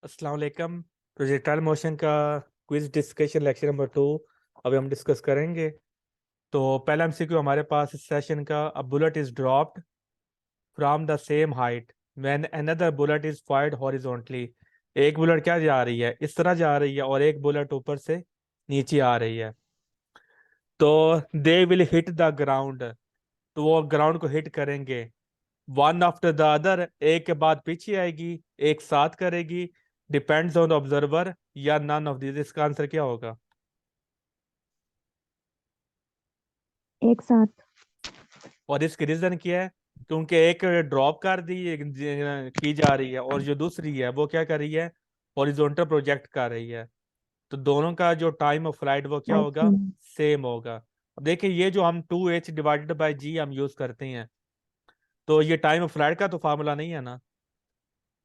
अस्सलाम वालेकुम। Projectile motion का क्विज डिस्कशन लेक्चर नंबर 2 अभी हम डिस्कस करेंगे। तो पहला एमसीक्यू हमारे पास इस सेशन का, a bullet is dropped from the same height when another bullet is fired horizontally. एक बुलेट क्या जा रही है, इस तरह जा रही है, और एक बुलेट ऊपर से नीचे आ रही है। तो they will hit the ground, तो वो ग्राउंड को हिट करेंगे वन आफ्टर द अदर, एक के बाद पीछे आएगी, एक साथ करेगी, डिपेंड्स ऑन ऑब्जर्वर, या नन ऑफ दिस। इसका आंसर क्या होगा? एक साथ। और इसकी रीजन क्या है? क्योंकि एक ड्रॉप कर दी की जा रही है, और जो दूसरी है वो क्या कर रही है, हॉरिजॉन्टल प्रोजेक्ट कर रही है। तो दोनों का जो टाइम ऑफ फ्लाइट वो क्या आई होगा, थिंक सेम होगा। अब देखिए, ये जो हम 2h डिवाइडेड बाई जी हम यूज करते हैं, तो ये टाइम ऑफ फ्लाइट का तो फार्मूला नहीं है ना।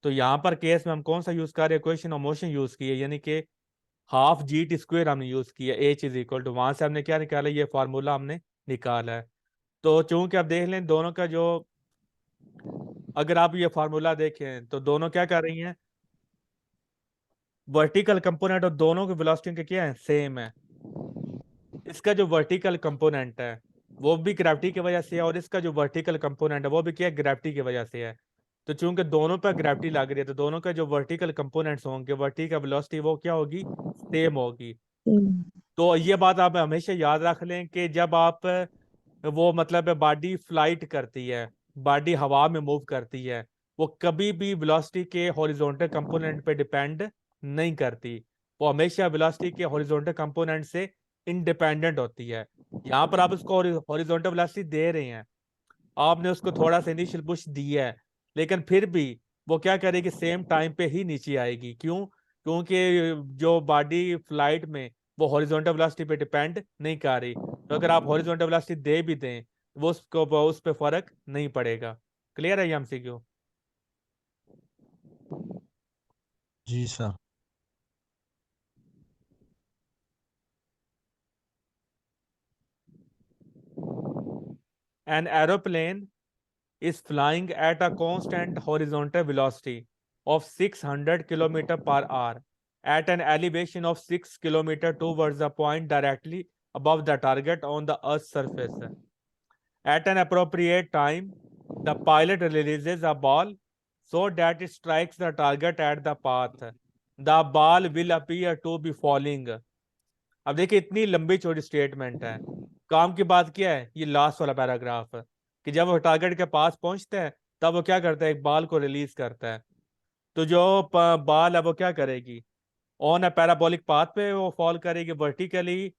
तो यहाँ पर केस में हम कौन सा यूज कर रहे हैं, इक्वेशन ऑफ मोशन यूज किए, यानी कि हाफ जी टी स्क्वेयर हमने यूज किया, एच इज इक्वल टू, वहां से हमने क्या निकाला, ये फार्मूला हमने निकाला है। तो चूंकि आप देख लें दोनों का जो, अगर आप ये फार्मूला देखें तो दोनों क्या कर रही हैं, वर्टिकल कंपोनेंट, और दोनों की वेलोसिटी के क्या है, सेम है। इसका जो वर्टिकल कंपोनेंट है वो भी ग्रेविटी की वजह से है, और इसका जो वर्टिकल कंपोनेंट है वो भी क्या है, ग्रेविटी की वजह से है। तो चूंकि दोनों पर ग्रेविटी लग रही है, तो दोनों का जो वर्टिकल कंपोनेंट्स होंगे, वर्टिकल वेलोसिटी वो क्या होगी, सेम होगी। तो ये बात आप हमेशा याद रख लें कि जब आप वो मतलब बॉडी फ्लाइट करती है, बॉडी हवा में मूव करती है, वो कभी भी वेलोसिटी के हॉरिजॉन्टल कंपोनेंट पे डिपेंड नहीं करती। वो हमेशा वेलोसिटी के हॉरिजॉन्टल कंपोनेंट से इंडिपेंडेंट होती है। यहाँ पर आप उसको हॉरिजॉन्टल वेलोसिटी दे रहे हैं, आपने उसको थोड़ा सा इनिशियल पुश दिया है, लेकिन फिर भी वो क्या करेगी, सेम टाइम पे ही नीचे आएगी। क्यों? क्योंकि जो बॉडी फ्लाइट में वो हॉरिजॉन्टल वेलोसिटी पे डिपेंड नहीं कर रही। तो अगर आप हॉरिजॉन्टल वेलोसिटी दे भी दें, वो उसको उस पर फर्क नहीं पड़ेगा। क्लियर है ये एमसीक्यू? जी sir. An aeroplane is flying at a constant horizontal velocity of 600 kilometer per hour at an elevation of 6 kilometer towards the point directly above the target on the Earth's surface. At an appropriate time, the pilot releases a ball so that it strikes the target at the path. The ball will appear to be falling. अब देखिए, इतनी लंबी चौड़ी statement है। काम की बात क्या है, ये लास्ट वाला पैराग्राफ, कि जब वो टारगेट के पास पहुंचता है तब वो क्या करता है, एक बाल को रिलीज करता है। तो जो बाल है वो क्या करेगी, ऑन अ पैराबोलिक पाथ पे वो फॉल करेगी वर्टिकली,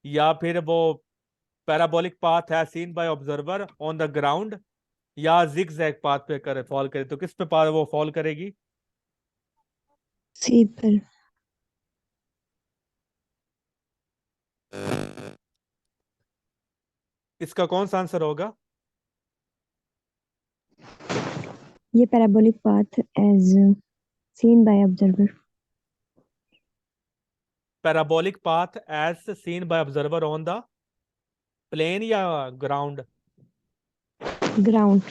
या फिर वो पैराबोलिक पाथ है seen by observer on the ground, या जिगजैग पाथ पे करे फॉल करे, तो किस पे वो फॉल करेगी? सी पर। इसका कौन सा आंसर होगा? ये parabolic path as seen by observer. Parabolic path as seen by observer on the plane या ग्राउंड? ग्राउंड।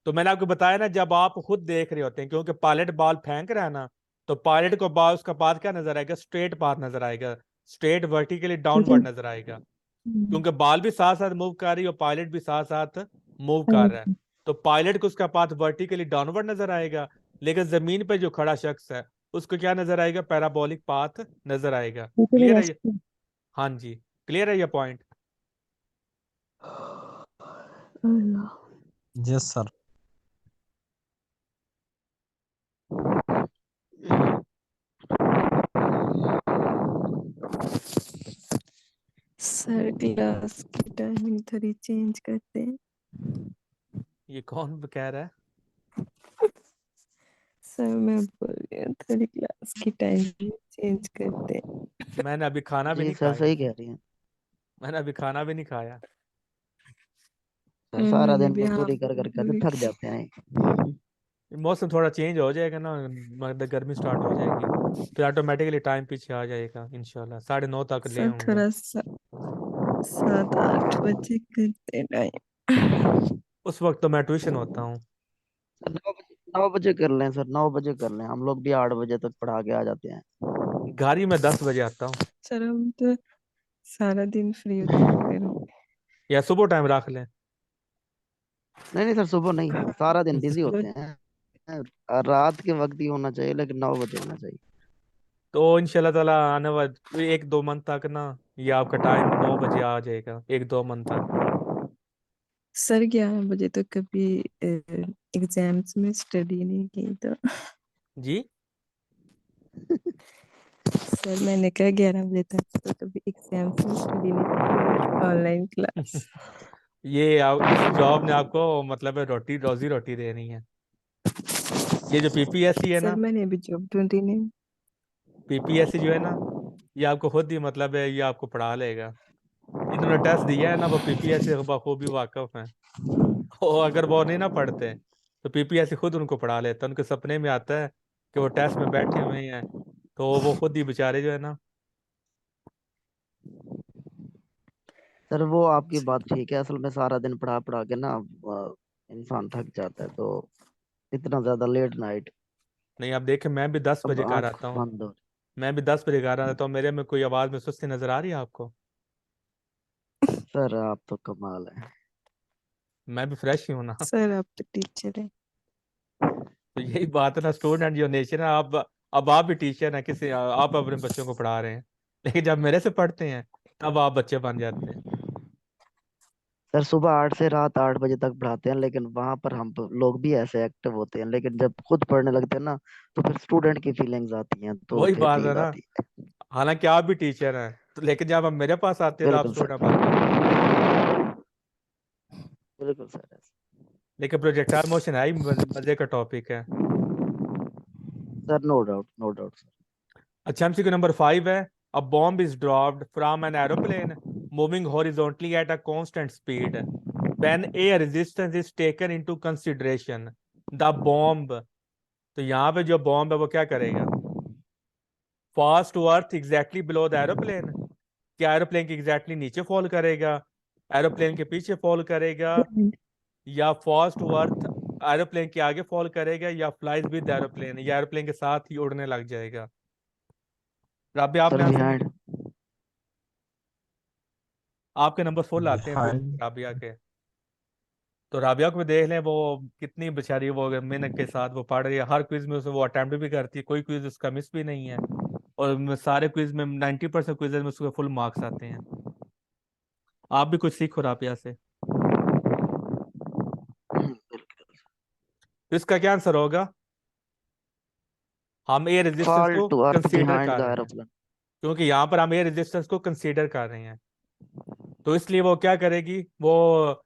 तो मैंने आपको बताया ना, जब आप खुद देख रहे होते हैं, क्योंकि पायलट बॉल फेंक रहा है ना, तो पायलट को बॉल, उसका पाथ क्या नजर आएगा, स्ट्रेट पाथ नजर आएगा, स्ट्रेट वर्टिकली लेकिन डाउनवर्ड नजर आएगा। क्योंकि बॉल भी साथ साथ मूव कर रही है और पायलट भी साथ साथ मूव कर रहा है। तो पायलट को उसका पाथ वर्टिकली डाउनवर्ड नजर आएगा, लेकिन जमीन पे जो खड़ा शख्स है उसको क्या नजर आएगा, पैराबोलिक पाथ नजर आएगा। क्लियर है ये? हाँ जी, क्लियर है ये point? Yes sir. Sir class की टाइमिंग थोड़ी चेंज करते हैं। ये कौन कह रहा है? सर मैं बोल रही हूँ थोड़ी क्लास की टाइमिंग चेंज करते हैं। मैंने अभी खाना भी जी नहीं सर खाया, सही कह रही हैं। मैंने अभी खाना भी नहीं खाया। सर सारा मैंने दिन भी हाँ मजदूरी कर करके तो थक जाते हैं। मौसम थोड़ा चेंज हो जाएगा ना, मतलब गर्मी स्टार्ट हो जाएगी, फिर ऑटोमेटिकली टाइम पीछे आ जाएगा। इंशाल्लाह 9:30 तक ले सर आऊंगा। थोड़ा सा 7-8 बजे करते टाइम। उस वक्त तो मैं ट्यूशन होता हूँ। सर 9 बजे कर लें सर, 9 बजे कर लें, हम लोग भी 8 बजे तक पढ़ा के आ जाते हैं। गाड़ी में 10 बजे आता हूँ, सर हम तो सारा दिन फ्री होते हैं फिर। या सुबह टाइम रख लें। नहीं नहीं सर, सुबह नहीं, सारा दिन बिजी तो होते हैं। रात के वक्त ही होना चाहिए, लेकिन 9 बजे होना चाहिए। तो इंशाल्लाह ताला आने वाले 1-2 मंथ तक ना, ये आपका टाइम 9 बजे आ जाएगा, 1-2 मंथ तक। सर 11 बजे तो कभी एग्जाम्स में स्टडी नहीं की तो। जी सर मैंने कहा 11 बजे तक तो कभी एग्जाम्स में स्टडी नहीं की, ऑनलाइन क्लास। इस जॉब ने आपको मतलब है रोजी रोटी देनी है। ये जो पीपीएससी है सर ना, मैंने अभी जॉब ढूंढी नहीं। पीपीएससी जो है ना, ये आपको खुद ही मतलब है, ये आपको पढ़ा लेगा। इन्होंने टेस्ट दिया है ना, वो पीपीएससी से बखूबी वाकिफ हैं। और अगर वो नहीं ना पढ़ते तो पीपीएससी खुद उनको पढ़ा लेता, उनके सपने में आता है कि वो टेस्ट में बैठे हुए हैं, तो वो खुद ही बेचारे जो है ना। सर वो आपकी अच्छा, बात ठीक है, असल में सारा दिन पढ़ा पढ़ा के ना इंसान थक जाता है, तो इतना ज्यादा लेट नाइट नहीं, आप देखें, मैं भी दस अब बजे घर आंख आता हूँ। बंद हो। मैं भी 10 बजे घर आता हूँ, मेरे में कोई आवाज में सुस्ती नजर आ रही है आपको? सर आप तो कमाल है। मैं भी फ्रेश ही हूँ ना। सर आप तो टीचर हैं। तो यही बात है ना, स्टूडेंट जो नेचर है। अब आप भी टीचर हैं, किसी आप अपने बच्चों को पढ़ा रहे हैं, लेकिन जब मेरे से पढ़ते हैं तब आप बच्चे बन जाते हैं। सर सुबह 8 से रात 8 बजे तक पढ़ाते हैं, लेकिन वहां पर हम लोग भी ऐसे एक्टिव होते हैं, लेकिन जब खुद पढ़ने लगते हैं ना, तो फिर स्टूडेंट की फीलिंग्स आती हैं, तो वही फिर बात है नींद ना, आती है। हालांकि आप भी टीचर हैं, तो लेकिन जब आप मेरे पास आते हैं तो आप बिल्कुल सर, स्टूडेंट बन जाते हैं। बिल्कुल सर। लेकिन प्रोजेक्टाइल मोशन है ही मजे का टॉपिक है। Sir no doubt, no doubt sir. अच्छा, एमसीक्यू नंबर 5 है। A bomb is dropped from an aeroplane moving horizontally at a constant speed when air resistance is taken into consideration. The bomb, तो यहाँ पे जो bomb है वो क्या करेगा? Fast to earth exactly below the aeroplane, क्या एरोप्लेन के एग्जैक्टली नीचे फॉल करेगा, एरोप्लेन के पीछे फॉल करेगा, Behind. या फास्ट टू अर्थ एरोप्लेन के आगे फॉल करेगा, या फ्लाइज विद एरोप्लेन, या एरोप्लेन के साथ ही उड़ने लग जाएगा? राबिया, आपने सर आंसर बिहाइंड। दिया। आपके नंबर फुल आते हैं फिर बिहाइंड। राबिया के। तो राबिया को भी देख लें, वो कितनी बेचारी वो मेहनत के साथ वो पढ़ रही है, हर क्विज में उसे वो अटेम्प्ट भी करती है, कोई क्विज उसका मिस भी नहीं है। और सारे क्विज में 90% क्विज में उसके फुल मार्क्स आते हैं। आप भी कुछ सीखो राबिया से। तो इसका क्या आंसर होगा? हम एयर रेजिस्टेंस फॉल को टू अर्थ कंसीडर बिहाइंड कर द रहे हैं, एरोप्लेन। क्योंकि यहाँ पर हम एयर रेजिस्टेंस को कंसीडर कर रहे हैं, तो इसलिए वो क्या करेगी, वो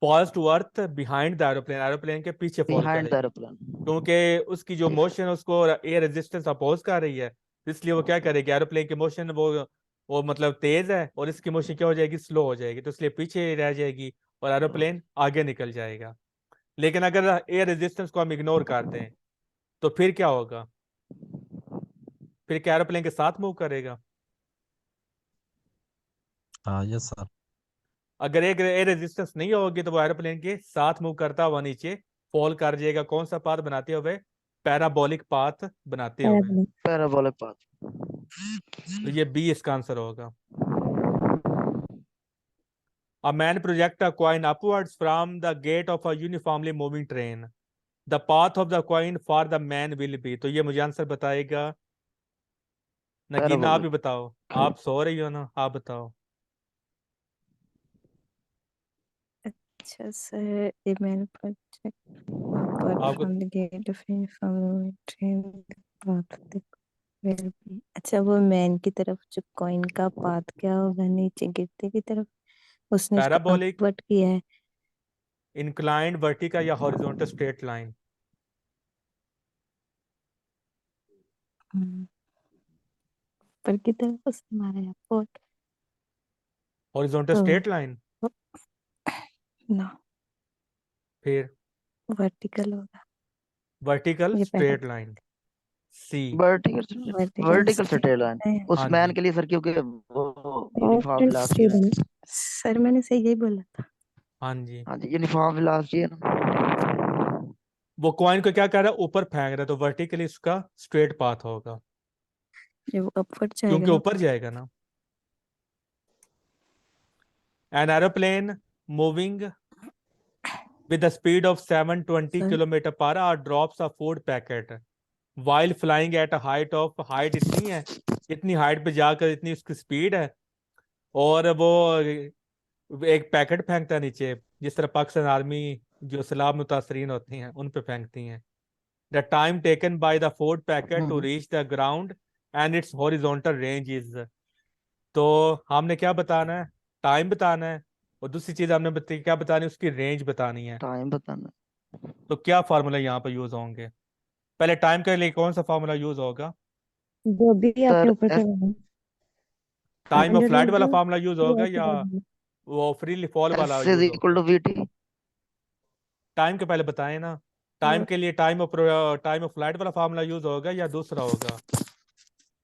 falls to earth behind the aeroplane, aeroplane के पीछे फॉल बिहाइंड द करेगी, एरोप्लेन। क्योंकि उसकी जो मोशन है उसको एयर रेजिस्टेंस अपोज कर रही है। इसलिए वो क्या करेगी, एरोप्लेन की मोशन वो मतलब तेज है, और इसकी मोशन क्या हो जाएगी, स्लो हो जाएगी, तो इसलिए पीछे रह जाएगी और एरोप्लेन आगे निकल जाएगा। लेकिन अगर एयर रेजिस्टेंस को हम इग्नोर कर दें तो फिर क्या होगा? फिर क्या एरोप्लेन के साथ मूव करेगा? हाँ यस सर। अगर एक एयर रेजिस्टेंस नहीं होगी तो वो एरोप्लेन के साथ मूव करता हुआ नीचे फॉल कर जाएगा, कौन सा पाथ बनाते हुए? पैराबोलिक पाथ बनाते हुए। Parabolic. Parabolic path. तो ये बी इसका आंसर होगा। A man project a coin upwards from the gate of a uniformly moving train. The path of the coin for the man will be, तो ये मुझे answer बताएगा। नगीना, आप पैराबोलिक। ही बताओ, आप सो रही हो ना, आप बताओ। अच्छा sir, a man project upward आपको from the gate of uniform train path of the will be। अच्छा, वो मैन की तरफ जो कॉइन का पाथ क्या होगा, नीचे गिरते की तरफ, उसने उसको पैराबोलिक, अपवर्ड किया है। इंक्लाइंड, वर्टिकल, या हॉरिजॉन्टल स्ट्रेट लाइन? हम्म, ऊपर की तरफ उसने मारा है अपवर्ड, हॉरिजॉन्टल तो स्ट्रेट लाइन? ना फिर वर्टिकल होगा, वर्टिकल ये straight line, C. Vertical. Vertical vertical straight straight line है। उस हाँ मैन जी, के लिए सर, क्योंकि वो यूनिफॉर्म Constant वेलोसिटी है speed है ना। ना? सर मैंने सही यही बोला था। हाँ जी। हाँ जी, यूनिफॉर्म वेलोसिटी है ना। वो कॉइन को क्या कर रहा है, ऊपर फेंक रहा है, तो वर्टिकली उसका स्ट्रेट पाथ होगा, जब अपवर्ड जाएगा क्योंकि ना ऊपर जाएगा ना। N aeroplane moving with the speed of 720 sir kilometre per hour drops a food packet while flying at a height इतनी है, इतनी हाइट पे जाकर इतनी उसकी स्पीड है, और वो एक पैकेट फेंकता है नीचे, जिस तरह पाकिस्तान आर्मी जो सैलाब मुतासरीन होती हैं उन पे फेंकती हैं। The time taken by the food packet to reach the ground and its horizontal range is. तो हमने क्या बताना है, टाइम बताना है, और दूसरी चीज हमने क्या बतानी है, उसकी रेंज बतानी है। टाइम बताना। तो क्या फार्मूला यहाँ पर यूज होंगे, पहले टाइम के लिए कौन सा फार्मूला यूज होगा, जो भी आपने सर ऊपर एस करवाया time of under flight root वाला टू फार्मूला यूज होगा, या वो फ्रीली फॉल वाला एस इज यूज इक्वल होगा। Two VT. टाइम के पहले बताएं ना, टाइम के लिए टाइम ऑफ फ्लाइट वाला फार्मूला यूज होगा या दूसरा होगा,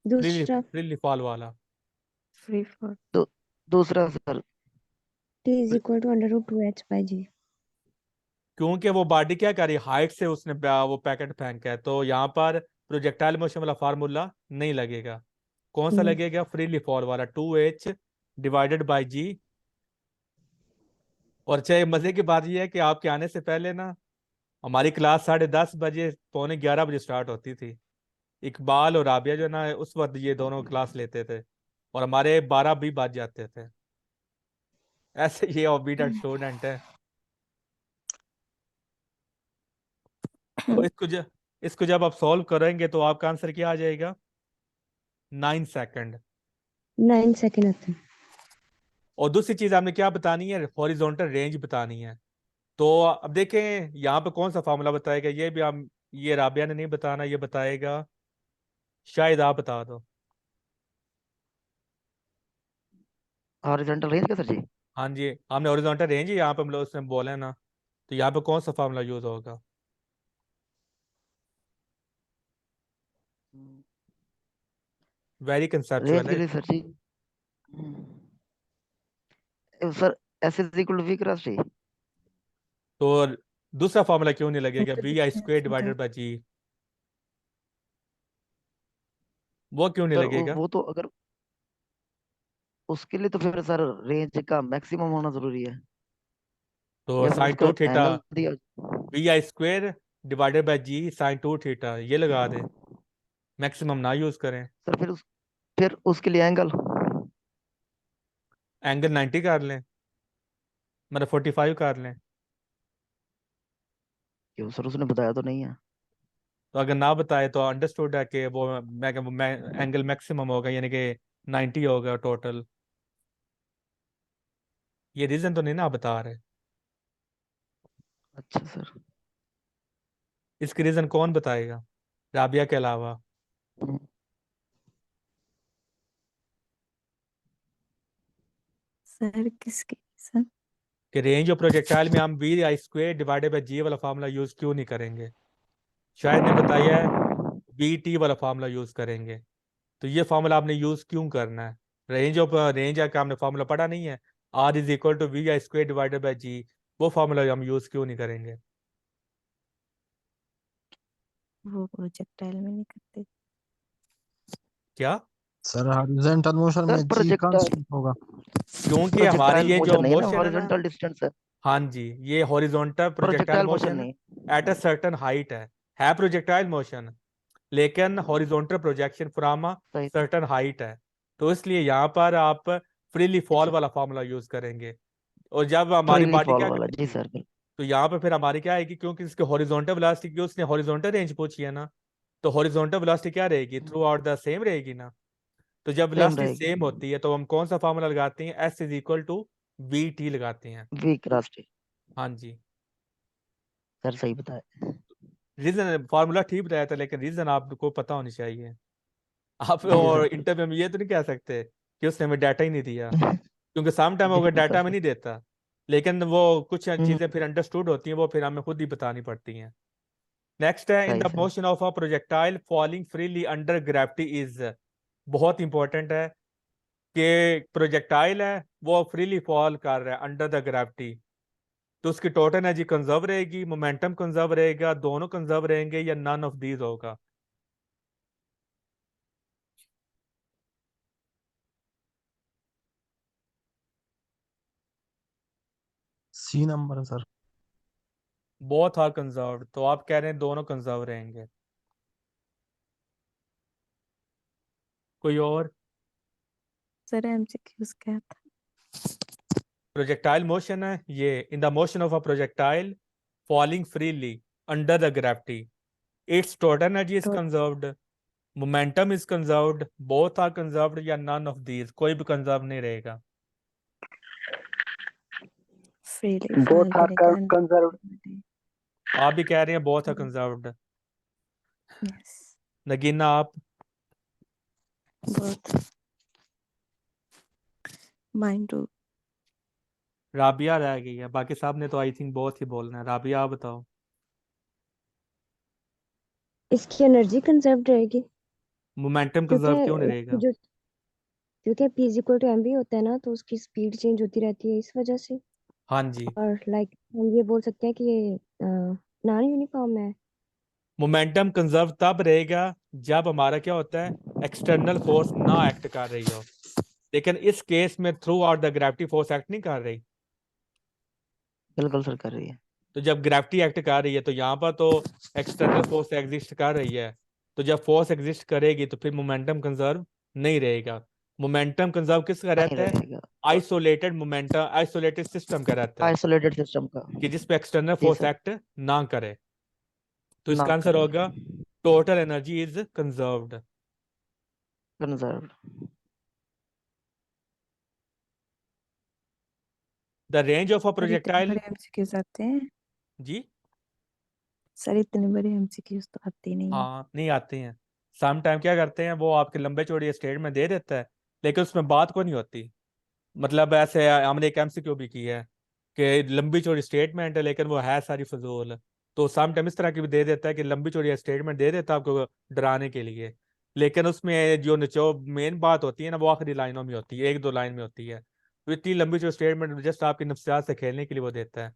फ्रीली दूसरा फ्रीली फॉल वाला। फ्री फॉर दूसरा sir. t is equal to under root two H by G. क्योंकि वो बॉडी क्या करी, हाइट से उसने वो पैकेट फेंका है, तो यहाँ पर प्रोजेक्टाइल मोशन वाला फार्मूला नहीं लगेगा। कौन सा लगेगा, फ्रीली फॉल वाला, 2h डिवाइडेड बाई जी। और चाहे मजे की बात यह है कि आपके आने से पहले ना हमारी क्लास 10:30 बजे, पौने 11 बजे स्टार्ट होती थी। इकबाल और राबिया जो ना उस वक्त ये दोनों क्लास लेते थे, और हमारे 12 भी बज जाते थे। ऐसे ये ओबीडिएंट स्टूडेंट है। तो इसको जब आप सॉल्व करेंगे तो आपका आंसर क्या आ जाएगा, 9 सेकंड। 9 सेकेंड आते हैं। और दूसरी चीज आपने क्या बतानी है, हॉरिजॉन्टल रेंज बतानी है। तो अब देखें यहाँ पे कौन सा फार्मूला बताएगा, ये भी हम, ये राबिया ने नहीं बताना, ये बताएगा शायद आप बता दो। हॉरिजॉन्टल रेंज का सर जी। हाँ जी, हमने हॉरिजॉन्टल रेंज यहाँ पे हम लोग उसने बोला है ना, तो यहाँ पे कौन सा फार्मूला यूज होगा। वेरी रेंज कंसेप्चुअल के है। लिए sir ji. Sir S is equal to V cross T. तो दूसरा फार्मूला क्यों नहीं लगेगा, तो V I square divided by G, वो क्यों नहीं सर लगेगा। वो तो अगर उसके लिए तो फिर सर रेंज का मैक्सिमम होना जरूरी है, तो या फिर साइन टू उसका थीटा एंगल दिया। V I square divided by g sine 2 theta, ये लगा दे, मैक्सिमम ना यूज करें। सर फिर उसके लिए एंगल। एंगल 90 कर लें, मतलब 45 कर लें। क्यों सर, उसने बताया तो नहीं है। तो अगर ना बताए तो अंडरस्टूड है कि वो एंगल मैक्सिमम होगा, यानी कि 90 होगा टोटल। ये रीजन तो नहीं ना आप बता रहे, अच्छा सर। इसकी रीजन कौन बताएगा राबिया के अलावा। हम्म, सर किसके सर कि रेंज ऑफ प्रोजेक्टाइल में हम V I square divided by G वाला फार्मूला यूज क्यों नहीं करेंगे। शायद ने बताया है बी टी वाला फार्मूला यूज करेंगे, तो ये फार्मूला आपने यूज क्यों करना है, रेंज का हमने फार्मूला पढ़ा नहीं है, R is equal to V I square divided by G, वो फार्मूला हम यूज क्यों नहीं करेंगे। वो प्रोजेक्टाइल में नहीं करते। क्या, सर हॉरिजॉन्टल मोशन सर में जी प्रोजेक्टाइल कांस्टेंट होगा। क्योंकि हमारी प्रोजेक्टाइल ये जो मोशन नहीं है ना, मोशन है ना, हॉरिजॉन्टल डिस्टेंस है। हाँ जी, ये horizontal projectile projectile motion motion नहीं। एट अ सर्टेन हाइट है प्रोजेक्टाइल मोशन, लेकिन हॉरिजॉन्टल प्रोजेक्शन फ्रॉम अ सही। सर्टेन हाइट है। तो इसलिए यहाँ पर आप फ्रीली फॉल अच्छा, वाला फार्मूला यूज करेंगे। और जब हमारी फ्रीली बॉडी फॉल क्या वाला जी करेगी, सर। तो यहाँ पे फिर हमारी क्या आएगी, क्योंकि इसके हॉरिजॉन्टल वेलोसिटी की उसने हॉरिजॉन्टल रेंज पूछी है ना, तो हॉरिजॉन्टल वेलोसिटी क्या रहेगी, थ्रू आउट द सेम रहेगी ना। तो जब सेम वेलोसिटी रहेगी। सेम होती है तो हम कौन सा फार्मूला लगाते हैं, s is equal to v t लगाते हैं। V cross t. हाँ जी, सर सही बताया। रीजन फार्मूला ठीक बताया था, लेकिन रीजन आपको पता होनी चाहिए। आप जी और सर। इंटरव्यू में ये तो नहीं कह सकते कि उसने हमें डाटा ही नहीं दिया, क्योंकि सम टाइम जी अगर सर डाटा में सर। नहीं देता, लेकिन वो कुछ हम्म, चीजें फिर अंडरस्टूड होती हैं, वो फिर हमें खुद ही बतानी पड़ती हैं। नेक्स्ट है, इन सही the sir. Motion of a projectile falling freely under gravity is, बहुत इंपॉर्टेंट है कि प्रोजेक्टाइल है वो फ्रीली फॉल कर रहा है अंडर द ग्रेविटी, तो उसकी टोटल एनर्जी कंजर्व रहेगी, मोमेंटम कंजर्व रहेगा, दोनों कंजर्व रहेंगे, या नन ऑफ दीज होगा? सी नंबर है सर। बोथ आर कंजर्व्ड, तो आप कह रहे हैं दोनों कंजर्व रहेंगे। कोई और? सर एमसीक्यूज क्या था? प्रोजेक्टाइल मोशन है ये। In the motion of a projectile falling freely under the gravity, its total energy is तो conserved, momentum is conserved, both are conserved, या नन ऑफ दीज, कोई भी कंजर्व नहीं रहेगा। फ्रीली बोथ फॉल आर करेगा conserved. आप भी कह रहे हैं both are conserved. Yes, Nagina आप? बोथ। Mind to. राबिया रह गई है, बाकी साहब ने तो आई थिंक बहुत ही बोलना है। राबिया आप बताओ। इसकी एनर्जी कंजर्व रहेगी मोमेंटम क्योंकि कंजर्व क्यों नहीं इसकी रहेगा? जो क्योंकि P is equal to m v होता है ना, तो उसकी स्पीड चेंज होती रहती है इस वजह से। हाँ जी। और लाइक हम ये बोल सकते हैं कि ये नॉन यूनिफॉर्म है। मोमेंटम कंजर्व तब रहेगा जब हमारा क्या होता है, एक्सटर्नल फोर्स ना एक्ट कर रही हो। लेकिन इस केस में through out the gravity force act नहीं कर रही। बिल्कुल सर कर रही है। तो जब ग्रेविटी एक्ट कर रही है तो यहाँ पर तो एक्सटर्नल फोर्स एग्जिस्ट कर रही है। तो जब फोर्स एग्जिस्ट करेगी तो फिर मोमेंटम कंजर्व नहीं रहेगा। मोमेंटम कंजर्व किसका नहीं रहता है? रहेगा। आइसोलेटेड मोमेंटम, आइसोलेटेड सिस्टम का रहता है, आइसोलेटेड सिस्टम का। कि जिस पे एक्सटर्नल जी फोर्स सर। एक्ट ना करे। तो ना इसका आंसर करे। होगा total energy is conserved. Conserved. The range of a sir इतने प्रोजेक्टाइल। बड़े एमसीक्यूज आते हैं? जी सर इतने बड़े एमसीक्यूज तो आते ही नहीं है। हाँ, नहीं आते हैं। सम टाइम क्या करते हैं, वो आपके लंबे चौड़े स्टेटमेंट दे देता है, लेकिन उसमें बात को नहीं होती। मतलब ऐसे हमने एक एमसीक्यू भी की है कि लंबी चौड़ी स्टेटमेंट है लेकिन वो है सारी फजूल। तो सम टाइम इस तरह की भी दे देता है कि लंबी चौड़ी स्टेटमेंट दे देता है आपको डराने के लिए, लेकिन उसमें जो निचो मेन बात होती है ना, वो आखिरी लाइनों में होती है, एक दो लाइन में होती है। तो इतनी लंबी चौड़ी स्टेटमेंट जस्ट आपकी नफ्सियात से खेलने के लिए वो देता है।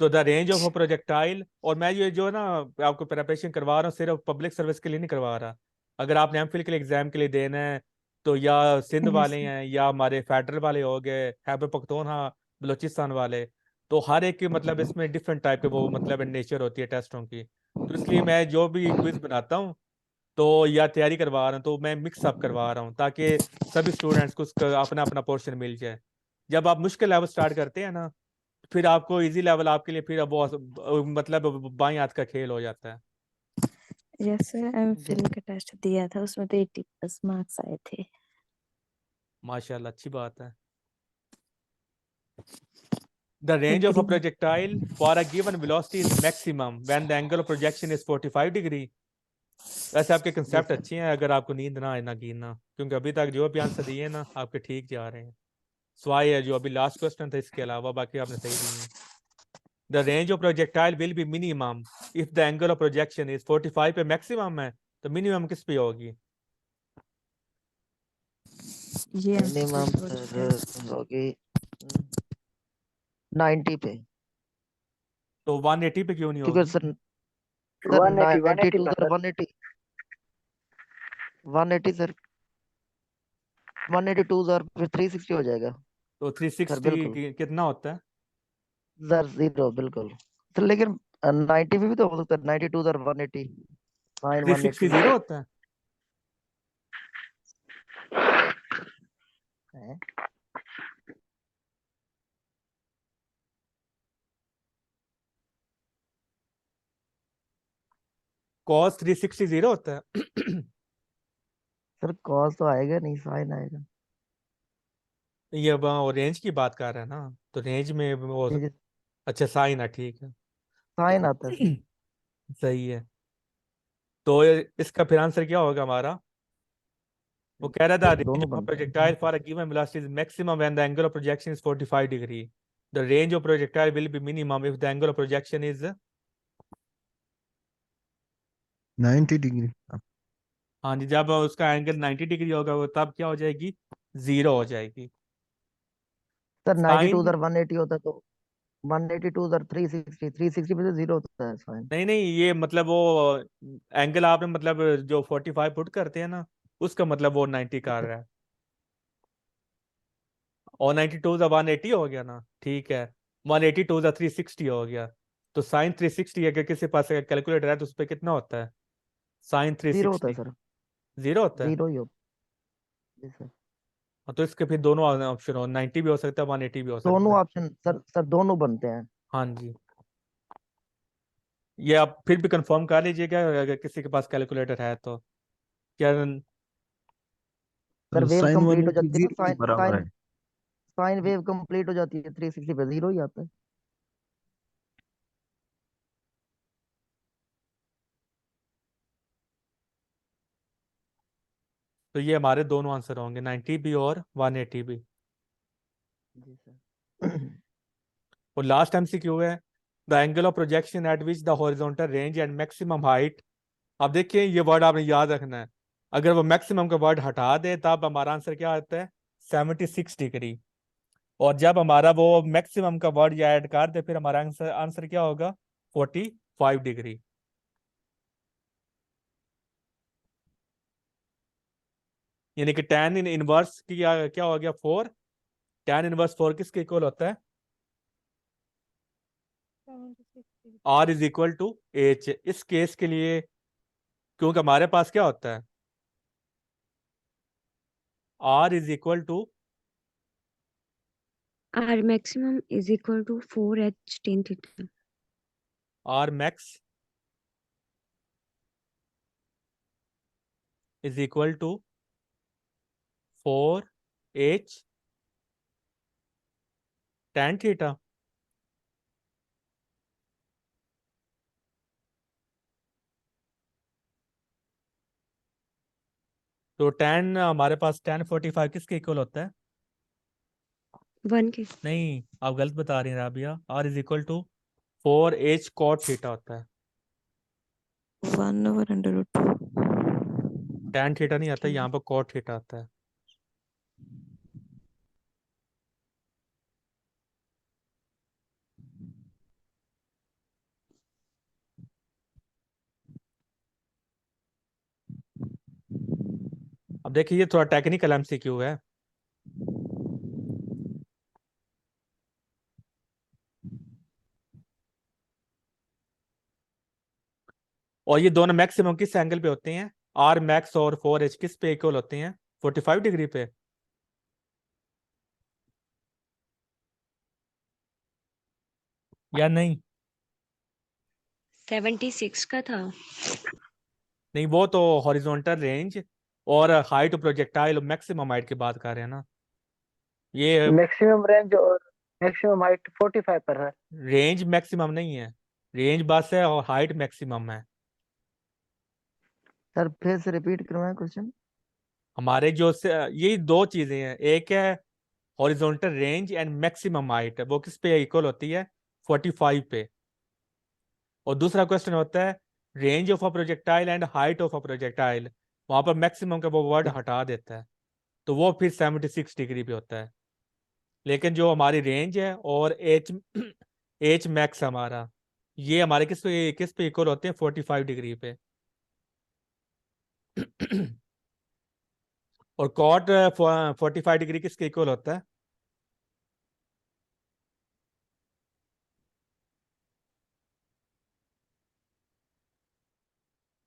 तो the range of a projectile, और मैं ये जो है ना आपको प्रिपरेशन करवा रहा हूँ सिर्फ पब्लिक सर्विस के लिए नहीं करवा रहा। अगर आपने एमफिल के लिए एग्जाम के लिए देना है तो या सिंध यस वाले सर। हैं या हमारे फेडरल वाले हो गए, खैबर पख्तूनख्वा, बलूचिस्तान वाले, तो हर एक की मतलब इसमें डिफरेंट टाइप के वो मतलब नेचर होती है टेस्टों की। तो इसलिए मैं जो भी क्विज बनाता हूँ तो या तैयारी करवा रहा हूँ तो मैं मिक्स अप करवा रहा हूँ ताकि सभी स्टूडेंट्स को उसका अपना अपना पोर्शन मिल जाए। जब आप मुश्किल लेवल स्टार्ट करते हैं ना, फिर आपको इजी लेवल आपके लिए फिर अब वो मतलब बाईं हाथ का खेल हो जाता है। यस सर, जी एमफिल का टेस्ट दिया था, उसमें तो 80+ मार्क्स आए थे। माशाल्लाह, अच्छी बात है। The range of a agree. projectile for a given velocity is maximum when the angle of projection is 45 degree. वैसे आपके जी कंसेप्ट सर। अच्छे हैं, अगर आपको नींद ना आए ना गिनना, क्योंकि अभी तक जो भी आंसर दिए ना आपके ठीक जा रहे हैं। स्वाई है जो अभी लास्ट क्वेश्चन था, इसके अलावा बाकी आपने सही दिए हैं। The range of projectile will be minimum if the angle of projection is 45 पे मैक्सिमम है, तो मिनिमम किस पे होगी? ये मिनिमम एमसीक्यू बहुत सर होगी 90 पे। तो 180 पे क्यों नहीं क्योंकि होगी? Sir sir 92 sir 180 180 sir 182 sir फिर 360 हो जाएगा। तो सर 360 बिल्कुल। कितना होता है? सर जीरो बिल्कुल। सर लेकिन 90 पे भी तो हो सकता है 92 सर 180 साइन 360 180 जीरो होता है? है। कॉस 360 जीरो होता है? सर कॉस तो आएगा नहीं साइन आएगा। ये अब वो रेंज की बात कर रहे हैं ना, तो रेंज में वो जी जी अच्छा साइन है, ठीक है। साइन तो आता है सर। सही है। तो इसका फिर आंसर क्या होगा हमारा? वो कह रहा था सर रेंज दोनों ऑफ बनते प्रोजेक्टाइल हैं। For a given velocity is maximum when the angle of projection is 45 degree. The range of projectile will be minimum if the angle of projection is. 90 degree. हाँ जी, जब उसका angle 90 degree होगा वो तब क्या हो जाएगी? जीरो हो जाएगी। सर 92 साइन सर 180 होता तो 182 और 360, 360 पे तो जीरो होता है साइन। नहीं नहीं, ये मतलब वो एंगल आपने मतलब जो 45 पुट करते हैं ना, उसका मतलब वो 90 कर रहा है। और 92 का 180 हो गया ना, ठीक है। 182 का 360 हो गया। तो साइन 360 अगर किसी पास कैलकुलेटर है तो उस पर कितना होता है? साइन जीरो होता है 360 सर, जीरो होता है। जीरो ही होता है जी सर। हाँ, तो इसके फिर दोनों ऑप्शन हो, 90 भी हो सकता है, 180 भी हो सकता दोनों है। ऑप्शन सर दोनों बनते हैं। हाँ जी। ये आप फिर भी कंफर्म कर लीजिएगा अगर किसी के पास कैलकुलेटर है तो। क्या? सर वेव साइन कंप्लीट हो 180 जाती है ना, जीरो के साइन बराबर साइन है। साइन वेव कंप्लीट हो जाती है 360 पे, जीरो ही आता है। तो ये हमारे दोनों आंसर होंगे, 90 भी और 180 भी। जी सर। और लास्ट एमसीक्यू है, the angle of projection at which the horizontal range and maximum height. अब देखिए ये वर्ड आपने याद रखना है। अगर वो मैक्सिमम का वर्ड हटा दे तब हमारा आंसर क्या आता है? 76 डिग्री। और जब हमारा वो मैक्सिमम का वर्ड या ऐड कर दे फिर हमारा आंसर आंसर क्या होगा? 45 डिग्री। यानी कि tan इन इनवर्स की क्या हो गया? 4। tan इनवर्स 4 किसके इक्वल होता है? 76 R is equal to H। इस केस के लिए क्योंकि हमारे पास क्या होता है? R is equal to R maximum is equal to 4h tan theta. R max is equal to 4H tan theta. तो tan हमारे पास tan 45 किसके इक्वल होता है? 1 के। नहीं, आप गलत बता रही हैं Rabia. R is equal to 4H cot theta होता है। 1/√2। tan थीटा नहीं आता, ठीक यहाँ है। पर cot थीटा आता है। अब देखिए ये थोड़ा टेक्निकल एमसीक्यू है। और ये दोनों मैक्सिमम किस एंगल पे होते हैं? R मैक्स और 4H किस पे इक्वल होते हैं? 45 डिग्री पे। या नहीं? 76 का था। नहीं, वो तो हॉरिजॉन्टल रेंज और हाइट प्रोजेक्टाइल मैक्सिमम हाइट की बात कर रहे हैं ना। ये मैक्सिमम रेंज और मैक्सिमम हाइट 45 पर है। रेंज मैक्सिमम नहीं है, रेंज बस है और हाइट मैक्सिमम है। सर फिर से रिपीट करवाएं क्वेश्चन। हमारे जो से यही दो चीजें हैं, एक है horizontal range and maximum height, वो किस पे इक्वल होती है? 45 पे। और दूसरा क्वेश्चन होता है range of a projectile and height of a projectile, वहां पर मैक्सिमम का वो वर्ड हटा देता है, तो वो फिर 76 डिग्री पे होता है। लेकिन जो हमारी रेंज है और एच एच मैक्स हमारा, ये हमारे किस पे इक्वल होते हैं? 45 डिग्री पे। और कॉट 45 डिग्री किसके इक्वल होता है?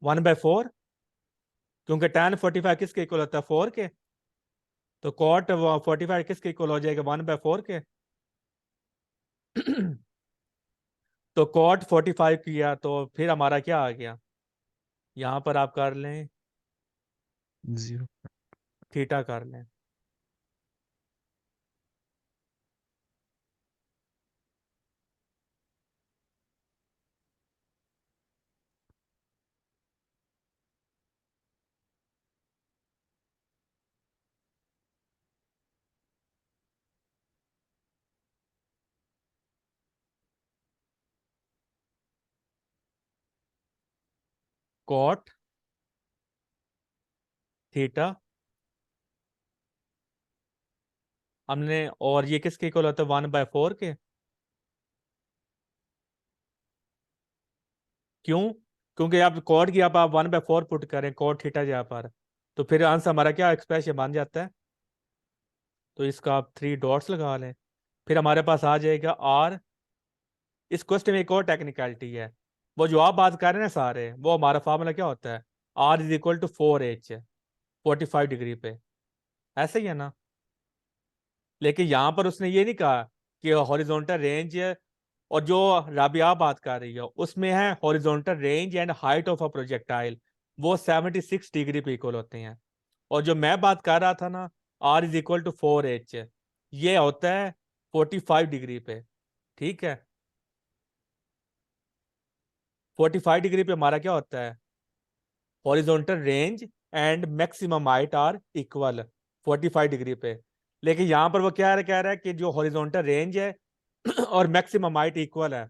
1/4। क्योंकि tan 45 किसके इक्वल होता है? 4 के। तो कॉट 45 किसके इक्वल हो जाएगा? 1/4 के। तो कॉट 45 किया तो फिर हमारा क्या आ गया? यहाँ पर आप कर लें, जीरो। थीटा कर लें। कॉट थीटा हमने, और ये किसके इक्वल होता है? 1/4 के। क्यों? क्योंकि आप कॉट की आप 1/4 पुट करें कॉट थीटा यहाँ पर, तो फिर आंसर हमारा क्या एक्सप्रेशन बन जाता है। तो इसका आप 3 डॉट्स लगा लें। फिर हमारे पास आ जाएगा आर। इस क्वेश्चन में एक और टेक्निकलिटी है, वो जो आप बात कर रहे हैं ना सारे, वो हमारा फार्मूला क्या होता है, R is equal to 4h 45 degree पे, ऐसे ही है ना। लेकिन यहाँ पर उसने ये नहीं कहा कि हॉरिजॉन्टल रेंज है, और जो राबिया बात कर रही है उसमें है horizontal range and height of a projectile, वो 76 डिग्री पे इक्वल होते हैं। और जो मैं बात कर रहा था ना, are is equal to 4h, ये होता है 45 डिग्री पे। ठीक है, 45 डिग्री पे हमारा क्या होता है, horizontal range and maximum height are equal 45 degree पे। लेकिन यहाँ पर वो क्या कह रहा है कि जो हॉरिजॉन्टल रेंज है और मैक्सिमम हाइट इक्वल है,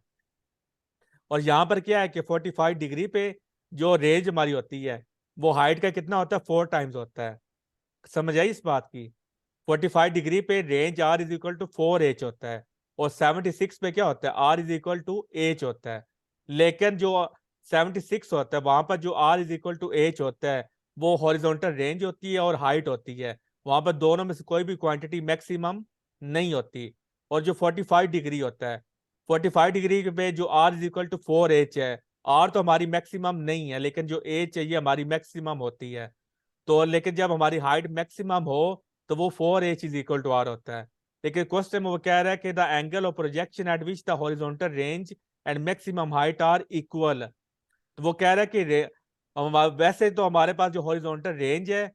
और यहाँ पर क्या है कि 45 डिग्री पे जो रेंज हमारी होती है वो हाइट का कितना होता है, 4 टाइम्स होता है। समझ आई इस बात की? 45 डिग्री पे range R is equal to 4h होता है, और 76 पे क्या होता है, R is equal to H होता है। लेकिन जो 76 होता है वहां पर जो R is equal to H होता है, वो हॉरिजॉन्टल रेंज होती है और हाइट होती है, वहां पर दोनों में से कोई भी क्वांटिटी मैक्सिमम नहीं होती। और जो 45 डिग्री होता है, 45 डिग्री पे जो R is equal to 4h है, आर तो हमारी मैक्सिमम नहीं है, लेकिन जो एच है ये हमारी मैक्सिमम होती है। तो लेकिन जब हमारी हाइट मैक्सिमम हो तो वो 4h is equal to are होता है। लेकिन क्वेश्चन में वो कह रहा है कि the angle of projection at which the horizontal range and maximum height are equal. तो वो कह रहा है कि वैसे तो हमारे पास जो हॉरिजॉन्टल रेंज है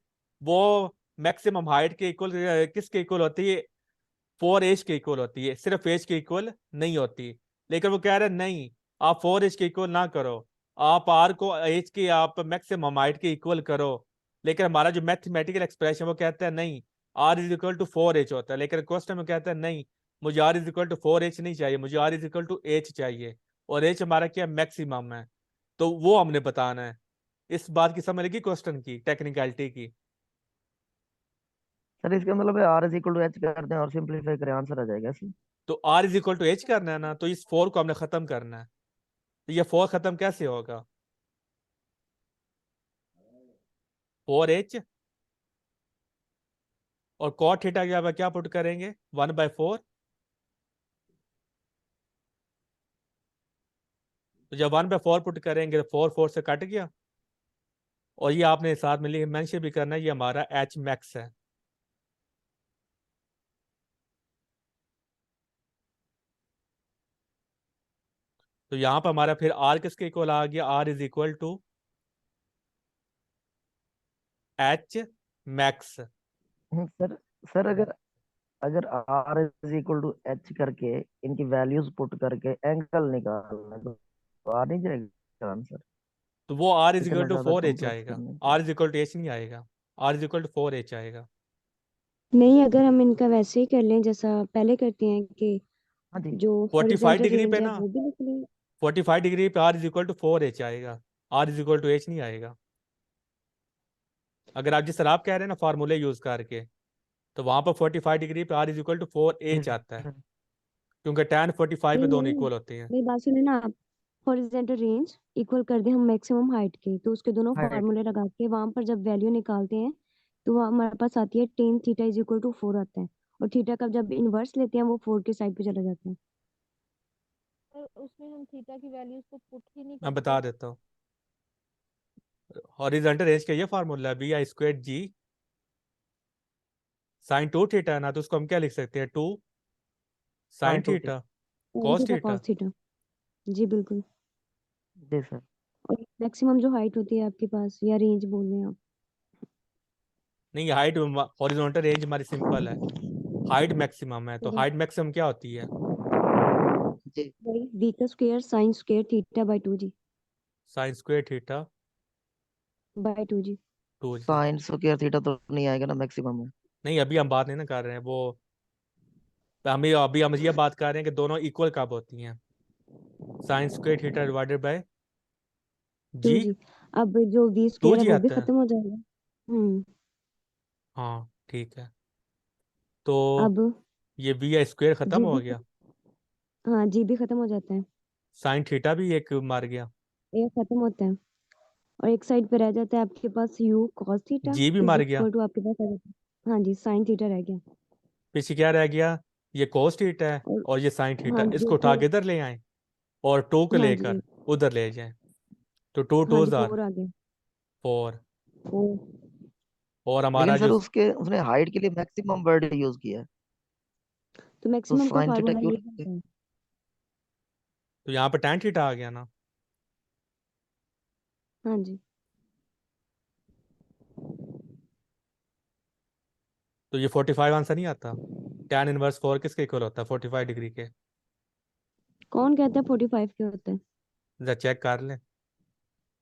वो मैक्सिमम हाइट के इक्वल, किसके इक्वल होती है, 4h के इक्वल होती है, सिर्फ h के इक्वल नहीं होती। लेकिन वो कह रहे हैं नहीं, आप 4h के इक्वल ना करो, आप r को h के आप मैक्सिमम हाइट के इक्वल करो। लेकिन हमारा जो मैथमेटिकल एक्सप्रेशन वो कहता है नहीं, r is equal to 4h होता है। लेकिन क्वेश्चन में कहता है नहीं, मुझे r is equal to 4h नहीं चाहिए, मुझे r is equal to h चाहिए, और h हमारा क्या मैक्सिमम है। तो वो हमने बताना है। इस बात की समझ लगी क्वेश्चन की टेक्निकलिटी की? सर इसका मतलब है R is equal to H कर दें और सिंपलीफाई करें, आंसर आ जाएगा ऐसे। तो r is equal to h करना है ना, तो इस 4 को हमने खत्म करना है। तो ये 4 खत्म कैसे होगा, 4h, और cot थीटा की जगह क्या पुट करेंगे, 1/4। तो जब 1/4 पुट करेंगे तो 4 से कट गया, और ये आपने साथ में मेंशन भी करना है, ये हमारा एच मैक्स है। तो यहाँ पर हमारा फिर आर किसके इक्वल आ गया, R is equal to H max. Sir sir अगर अगर R is equal to H करके इनकी वैल्यूज पुट करके एंगल निकालना है, तो आ नहीं जाएगा आंसर? तो वो आर इज इतना इक्वल टू ज्यादा 4h कॉम्प्लेक्स आएगा, करने की। R is equal to H नहीं आएगा, R is equal to 4h आएगा। नहीं, अगर हम इनका वैसे ही कर लें जैसा पहले करते हैं कि हाँ जी। जो 45 हॉरिजॉन्टल डिग्री रेंज पे है ना, वो भी लिख लें। 45 डिग्री पे are is equal to 4h आएगा, R is equal to H नहीं आएगा। अगर आप जिस तरह आप कह रहे हैं ना फार्मूले यूज करके, तो वहां पर 45 डिग्री पे are is equal to 4h आता है, क्योंकि tan 45 पे नहीं दोनों नहीं, इक्वल होते हैं। मेरी बात सुने ना आप। हॉरिजॉन्टल रेंज इक्वल कर दें हम मैक्सिमम हाइट के, तो उसके दोनों हाइट। फार्मूले लगा के वहां पर जब वैल्यू निकालते हैं तो वो हमारे पास आती है tan theta is equal to 4 आता है, और थीटा का जब इनवर्स लेते हैं वो 4 के साइड पे चला जाता है। पर उसमें हम थीटा की वैल्यूज को पुट ही नहीं मैं करते। बता देता हूँ, हॉरिजॉन्टल रेंज का ये फार्मूला है v i square g sine 2 theta है ना, तो उसको हम क्या लिख सकते हैं, 2 sine sine two theta sin cos theta theta. cos theta. जी बिल्कुल। जी सर। और मैक्सिमम जो हाइट होती है आपके पास, या रेंज बोल रहे हैं आप? नहीं, हाइट हॉरिजॉन्टल रेंज हमारी सिंपल है, हाइट मैक्सिमम है, तो तो हाइट मैक्सिमम क्या होती है, जी। वही v का square sin square theta by 2 ji. Sine square theta by 2 ji. 2g। Sine square theta तो नहीं आएगा ना मैक्सिमम में? नहीं, अभी हम बात नहीं ना कर रहे हैं वो, अभी हम ये बात कर रहे हैं कि दोनों इक्वल कब होती हैं, sine square theta divided by 2 जी। जी। अब जो v स्क्वायर है 2g वो भी आता है, खत्म हो जाएगा। हाँ ठीक है। तो अब ये बी आई स्क्वेयर खत्म जी हो भी गया, हाँ जी भी खत्म हो जाता है। साइन थीटा भी एक मर गया, ए खत्म होता है और एक साइड पे रह जाता है आपके पास यू कॉस थीटा जी भी इज मर गया, इक्वल टू आपके पास आ जाता है, हाँ जी, साइन थीटा रह गया। पीछे क्या रह गया, ये कोस थीटा है और और ये साइन थीटा, हाँ इसको जो उठा फोर, के इधर ले आए और टू को हाँ जी लेकर उधर ले जाएं, तो टू हाँ जी, टूज आर 4 आ गया। फोर। 4 और लेकिन हमारा सर जो, उसके उसने हाइट के लिए मैक्सिमम वर्ड यूज किया है, तो तो मैक्सिमम का साइन थीटा फार्मूला क्यों ये रखते होता है। तो यहाँ पे tan थीटा आ गया ना। हाँ जी, तो ये 45 आंसर नहीं आता। tan इनवर्स 4 किसके इक्वल होता है 45 डिग्री के, कौन कहता है 45 के होते हैं? जरा चेक कर लें।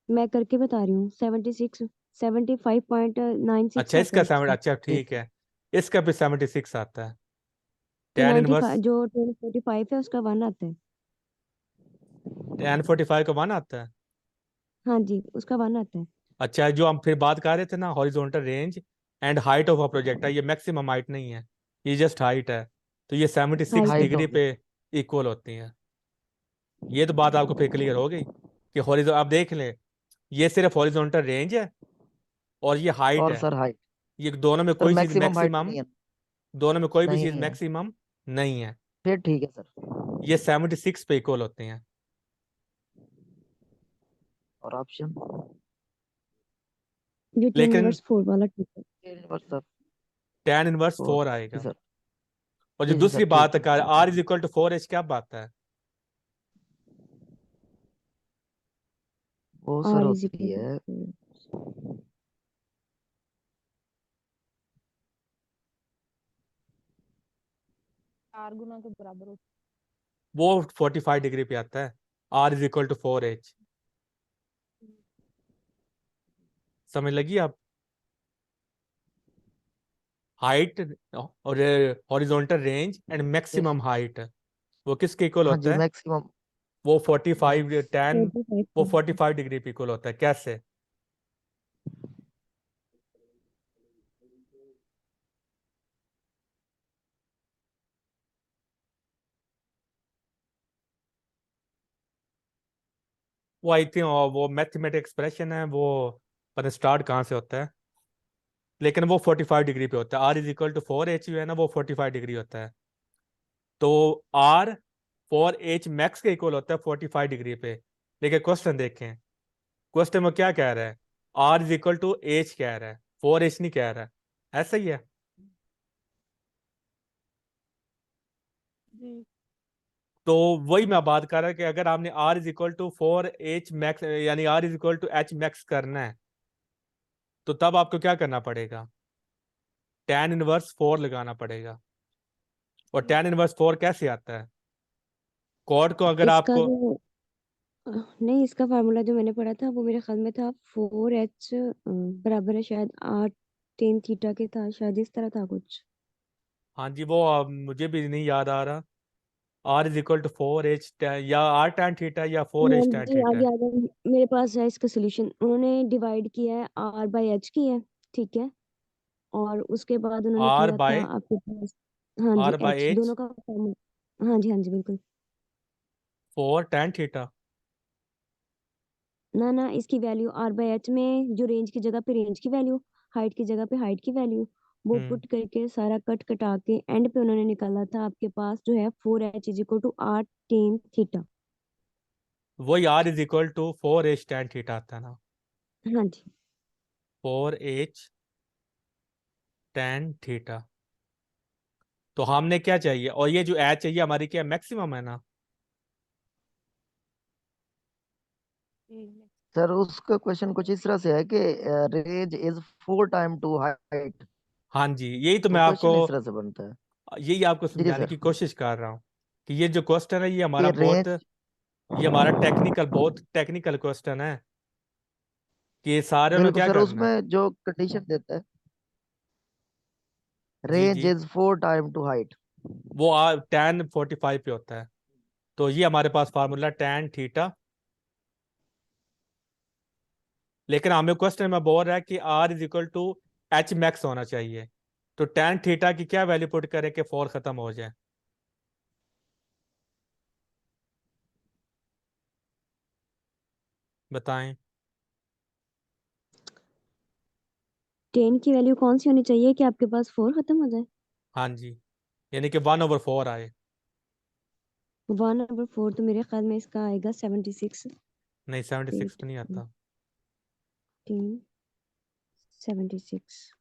मैं करके बता रही हूँ, 76 75.96 अच्छा आता है इसका 7, इसका। अच्छा ठीक है, इसका भी 76 आता है। तो tan 95 इनवर्स, जो 45 है उसका 1 आता है। tan 45 का 1 आता है। हाँ जी, उसका 1 आता है। अच्छा जो हम फिर बात कर रहे थे ना, horizontal range and height of a projectile, ये मैक्सिमम हाइट नहीं है, ये जस्ट हाइट है, तो ये 76 हाइट है। हाइट डिग्री होगी। पे इक्वल होती है। ये तो बात आपको फिर क्लियर हो गई कि हॉरिजॉन, आप देख लें, ये सिर्फ हॉरिजॉन्टल रेंज है और ये हाइट और है, सर हाइट, ये दोनों में सर कोई चीज मैक्सिमम हाइट मैक्सिमम, नहीं है। दोनों में कोई भी चीज नहीं है, मैक्सिमम नहीं है, फिर ठीक है सर। ये 76 पे इक्वल होते हैं। और ऑप्शन जो टेन लेकिन इनवर्स 4 वाला ठीक है। सर tan इनवर्स 4 4 जी आएगा। सर, और जो जी जी दूसरी सर, ठीक बात ठीक है ठीक। r is equal to 4h, क्या बात है। वो सर आर इज होती इक्वल है, टू चार गुना के बराबर होता वो 45 डिग्री पे आता है, r is equal to 4h। समझ लगी आप, हाइट और हॉरिजॉन्टल रेंज एंड जी मैक्सिमम जी। हाइट, वो किसके इक्वल हाँ होता जी, है, मैक्सिमम वो 45 tan, 45 वो का। 45 डिग्री पे इक्वल होता है। कैसे, वो आई थिंक वो मैथमेटिक एक्सप्रेशन है वो, पर स्टार्ट कहाँ से होता है, लेकिन वो 45 डिग्री पे होता है। r is equal to 4h जो है ना, वो 45 डिग्री होता है, तो r 4h मैक्स के इक्वल होता है 45 डिग्री पे। लेकिन क्वेश्चन देखें, क्वेश्चन में क्या कह रहा है, r is equal to h कह रहा है, 4h नहीं कह रहा है, ऐसा ही है। जी। तो वही मैं बात कर रहा कि अगर आपने r is equal to 4h max यानी r is equal to h max करना है, तो तब आपको क्या करना पड़ेगा, tan इनवर्स 4 लगाना पड़ेगा। और tan इनवर्स 4 कैसे आता है, कॉड को अगर इसका आपको, जो नहीं, इसका फार्मूला जो मैंने पढ़ा था वो मेरे ख्याल में था 4h बराबर है शायद r टेन थीटा के, था शायद इस तरह था कुछ। हाँ जी वो मुझे भी नहीं याद आ रहा, r is equal to 4h या r tan थीटा या हाँ 4h tan जी, थीटा। आगे आगे मेरे पास है इसका सोल्यूशन। उन्होंने डिवाइड किया है r बाई h की है, ठीक है, और उसके बाद उन्होंने r किया था बाय आपके पास, हाँ जी, r बाय h h दोनों का फार्मूला, हाँ जी हाँ जी बिल्कुल। 4 tan थीटा। ना ना, इसकी वैल्यू r बाई h में जो रेंज की जगह पे रेंज की वैल्यू, हाइट की जगह पे हाइट की वैल्यू, वो हम्म, पुट करके सारा कट कटा के एंड पे उन्होंने निकाला था आपके पास जो है 4h is equal to r tan theta. वही r is equal to 4h tan theta आता है ना, हाँ जी, 4h tan थीटा। तो हमने क्या चाहिए, और ये जो h चाहिए हमारी क्या मैक्सिमम है ना। है। सर उसका क्वेश्चन कुछ इस तरह से है कि range is 4 time to height, हाँ जी, यही तो वो मैं आपको, क्वेश्चन इस तरह से बनता है। यही आपको जी समझाने सर, की कोशिश कर रहा हूँ कि ये जो क्वेश्चन है ये हमारा कि बहुत, रेंज, ये हमारा टेक्निकल, बहुत टेक्निकल क्वेश्चन है कि ये सारे में बिल्कुल क्या सर, करना है। उसमें जो कंडीशन देता है जी रेंज जी, इज 4 टाइम टू हाइट। वो tan 45 पे होता है, तो ये हमारे पास फार्मूला tan थीटा। लेकिन हमें क्वेश्चन में बोल रहा है कि r is equal to h max होना चाहिए, तो tan थीटा की क्या वैल्यू पुट करें कि 4 खत्म हो जाए। बताएं। 10 की वैल्यू कौन सी होनी चाहिए कि आपके पास 4 खत्म हो जाए? हाँ जी, यानी कि 1/4 आए। 1/4 तो मेरे ख्याल में इसका आएगा 76। नहीं, 76 8 तो नहीं आता। 10 76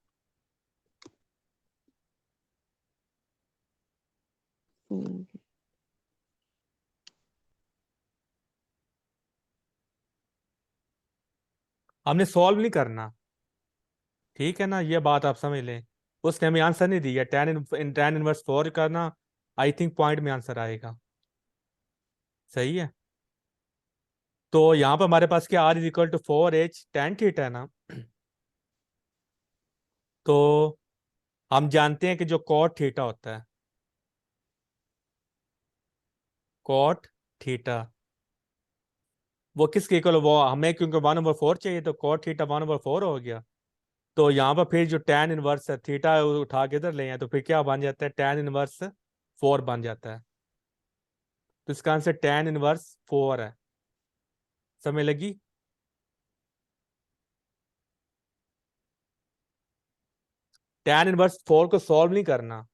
हमने सॉल्व नहीं करना, ठीक है ना, ये बात आप समझ लें। उसने हमें आंसर नहीं दिया, tan इनवर्स 4 करना। आई थिंक पॉइंट में आंसर आएगा। सही है। तो यहाँ पर हमारे पास क्या r is equal to 4h tan theta है ना। तो हम जानते हैं कि जो cot थीटा होता है, cot थीटा वो किसके इक्वल, वो हमें क्योंकि 1/4 चाहिए तो cot थीटा 1/4 हो गया। तो यहाँ पर फिर जो tan इनवर्स है थीटा उठा के इधर ले आए तो फिर क्या बन जाता है, tan इनवर्स 4 बन जाता है। तो इसका आंसर tan इनवर्स 4 है। समझ लगी। tan इनवर्स 4 को सॉल्व नहीं करना,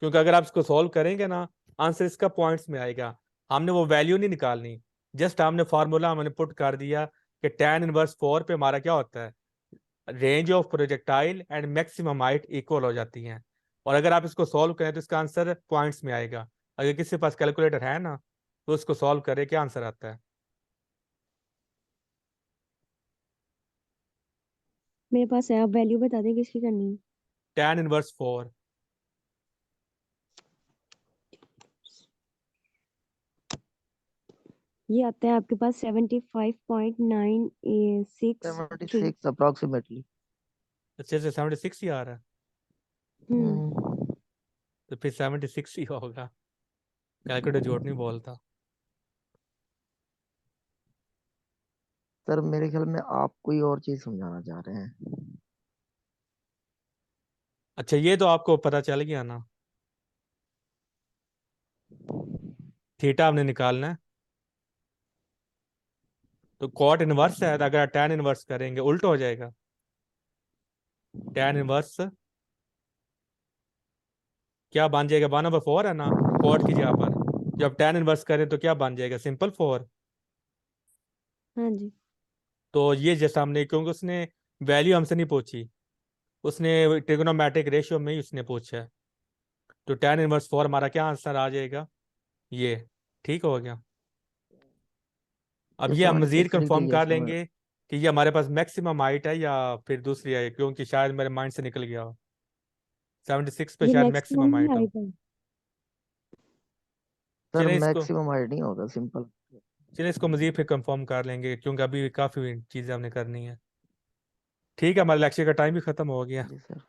क्योंकि अगर आप इसको सॉल्व करेंगे ना आंसर इसका पॉइंट्स में आएगा। हमने वो वैल्यू नहीं निकालनी, जस्ट हमने फार्मूला हमने पुट कर दिया कि tan इनवर्स 4 पे हमारा क्या होता है, range of projectile and maximum height equal हो जाती हैं। और अगर आप इसको सॉल्व करें तो इसका आंसर पॉइंट्स में आएगा। अगर किसी के पास कैलकुलेटर है ना तो उसको सॉल्व करें, क्या आंसर आता है। मेरे पास है, आप वैल्यू बता दें किसकी करनी है। tan inverse 4। ये आता है आपके पास 75.963। 76 अप्रोक्सीमेटली। अच्छे से 76 ही आ रहा है, तो फिर 76 ही होगा। कैलकुलेटर झूठ नहीं बोलता। सर मेरे ख्याल में आप कोई और चीज समझाना चाह रहे हैं। अच्छा, ये तो आपको पता चल गया ना, थीटा हमने निकालना है। तो कॉट इनवर्स है, तो अगर tan इनवर्स करेंगे उल्ट हो जाएगा। tan इनवर्स क्या बन जाएगा, 1/4 है ना कॉट की जगह पर। जब tan इनवर्स करें तो क्या बन जाएगा, सिंपल 4। हाँ जी। तो ये जैसा हमने, क्योंकि उसने वैल्यू हमसे नहीं पूछी, उसने ट्रिग्नोमेट्रिक रेशियो में ही उसने पूछा है। तो tan इनवर्स 4 हमारा क्या आंसर आ जाएगा, ये। ठीक हो गया। अब ये ये हम मजीद 76 कंफर्म निकली है कर इसमें। लेंगे कि ये हमारे पास मैक्सिमम हाइट है या फिर दूसरी है, क्योंकि शायद मेरे माइंड से निकल गया हो। 76 पे ये शायद मैक्सिमम मैक्सिमम ही हाइट हो। आएगा। सर चलिए इसको मैक्सिमम हाइट नहीं होगा, सिंपल। चलिए इसको मजीद फिर कंफर्म कर लेंगे, क्योंकि अभी काफ़ी चीज़ें हमने करनी है। ठीक है, हमारे लेक्चर का टाइम भी ख़त्म हो गया। जी सर।